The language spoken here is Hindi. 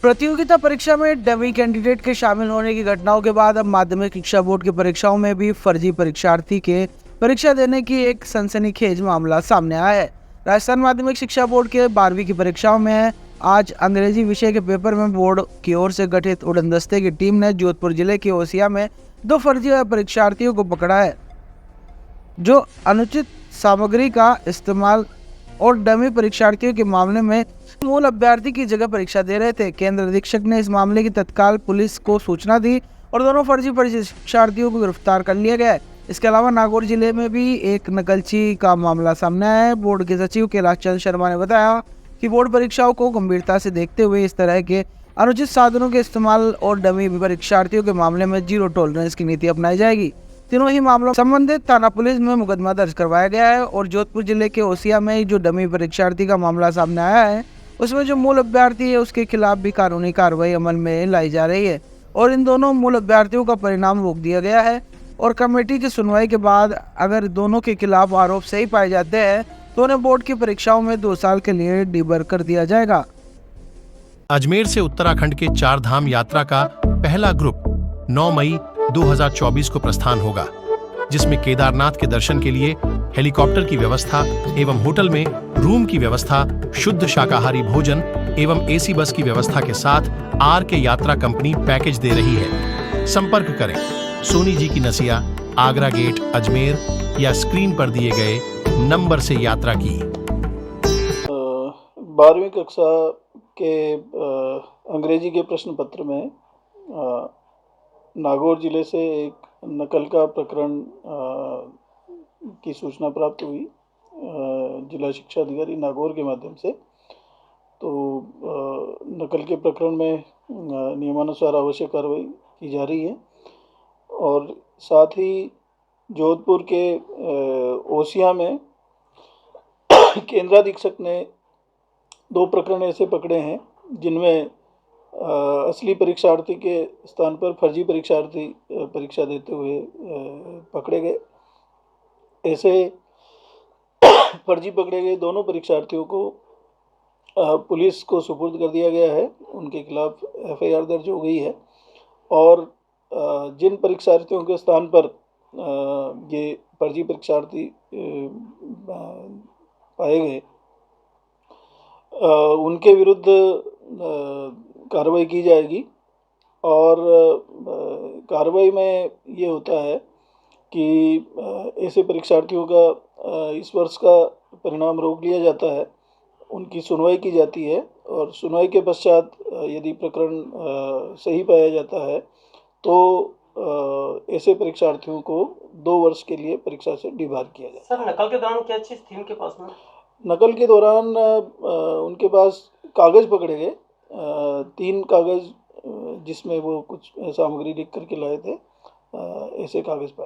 प्रतियोगिता परीक्षा में डमी कैंडिडेट के शामिल होने की घटनाओं के बाद अब माध्यमिक शिक्षा बोर्ड की परीक्षाओं में भी फर्जी परीक्षार्थी के परीक्षा देने की एक सनसनीखेज मामला सामने आया है। राजस्थान माध्यमिक शिक्षा बोर्ड के 12वीं की परीक्षाओं में आज अंग्रेजी विषय के पेपर में बोर्ड की ओर से गठित उड़न दस्ते की टीम ने जोधपुर जिले के ओसिया में 2 फर्जी परीक्षार्थियों को पकड़ा है, जो अनुचित सामग्री का इस्तेमाल और डमी परीक्षार्थियों के मामले में मूल अभ्यर्थी की जगह परीक्षा दे रहे थे। केंद्र अधीक्षक ने इस मामले की तत्काल पुलिस को सूचना दी और दोनों फर्जी परीक्षार्थियों को गिरफ्तार कर लिया गया है। इसके अलावा नागौर जिले में भी एक नकलची का मामला सामने आया है। बोर्ड के सचिव कैलाश चंद्र शर्मा ने बताया कि बोर्ड परीक्षाओं को गंभीरता से देखते हुए इस तरह के अनुचित साधनों के इस्तेमाल और डमी परीक्षार्थियों के मामले में जीरो टॉलरेंस की नीति अपनाई जाएगी। तीनों ही मामलों संबंधित थाना पुलिस में मुकदमा दर्ज करवाया गया है और जोधपुर जिले के ओसिया में जो डमी परीक्षार्थी का मामला सामने आया है, उसमें जो मूल अभ्यर्थी है उसके खिलाफ भी कानूनी कार्रवाई अमल में लाई जा रही है और इन दोनों मूल अभ्यर्थियों का परिणाम रोक दिया गया है और कमेटी की सुनवाई के बाद अगर दोनों के खिलाफ आरोप सही पाए जाते हैं तो उन्हें बोर्ड की परीक्षाओं में 2 साल के लिए डिबर कर दिया जाएगा। अजमेर से उत्तराखंड के 4 धाम यात्रा का पहला ग्रुप 9 मई 2024 को प्रस्थान होगा, जिसमें केदारनाथ के दर्शन के लिए हेलीकॉप्टर की व्यवस्था एवं होटल में रूम की व्यवस्था, शुद्ध शाकाहारी भोजन एवं एसी बस की व्यवस्था के साथ आर के यात्रा कंपनी पैकेज दे रही है। संपर्क करें सोनी जी की नसिया, आगरा गेट, अजमेर या स्क्रीन पर दिए गए नंबर से यात्रा की। 12वीं कक्षा के अंग्रेजी के प्रश्न पत्र में नागौर जिले से एक नकल का प्रकरण की सूचना प्राप्त हुई जिला शिक्षा अधिकारी नागौर के माध्यम से। तो नकल के प्रकरण में नियमानुसार आवश्यक कार्रवाई की जा रही है और साथ ही जोधपुर के ओसिया में केंद्राधीक्षक ने 2 प्रकरण ऐसे पकड़े हैं जिनमें असली परीक्षार्थी के स्थान पर फर्जी परीक्षार्थी परीक्षा देते हुए पकड़े गए। ऐसे फर्जी पकड़े गए दोनों परीक्षार्थियों को पुलिस को सुपुर्द कर दिया गया है। उनके खिलाफ एफआईआर दर्ज हो गई है और जिन परीक्षार्थियों के स्थान पर ये फर्जी परीक्षार्थी पाए गए उनके विरुद्ध कार्रवाई की जाएगी और कार्रवाई में ये होता है कि ऐसे परीक्षार्थियों का इस वर्ष का परिणाम रोक लिया जाता है, उनकी सुनवाई की जाती है और सुनवाई के पश्चात यदि प्रकरण सही पाया जाता है तो ऐसे परीक्षार्थियों को 2 वर्ष के लिए परीक्षा से डिबार किया जाए। सर, नकल के दौरान क्या चीज़ थी उनके पास में? नकल के दौरान उनके पास कागज़ पकड़े गए, 3 कागज़ जिसमें वो कुछ सामग्री लिख करके लाए थे, ऐसे कागज़ पाए।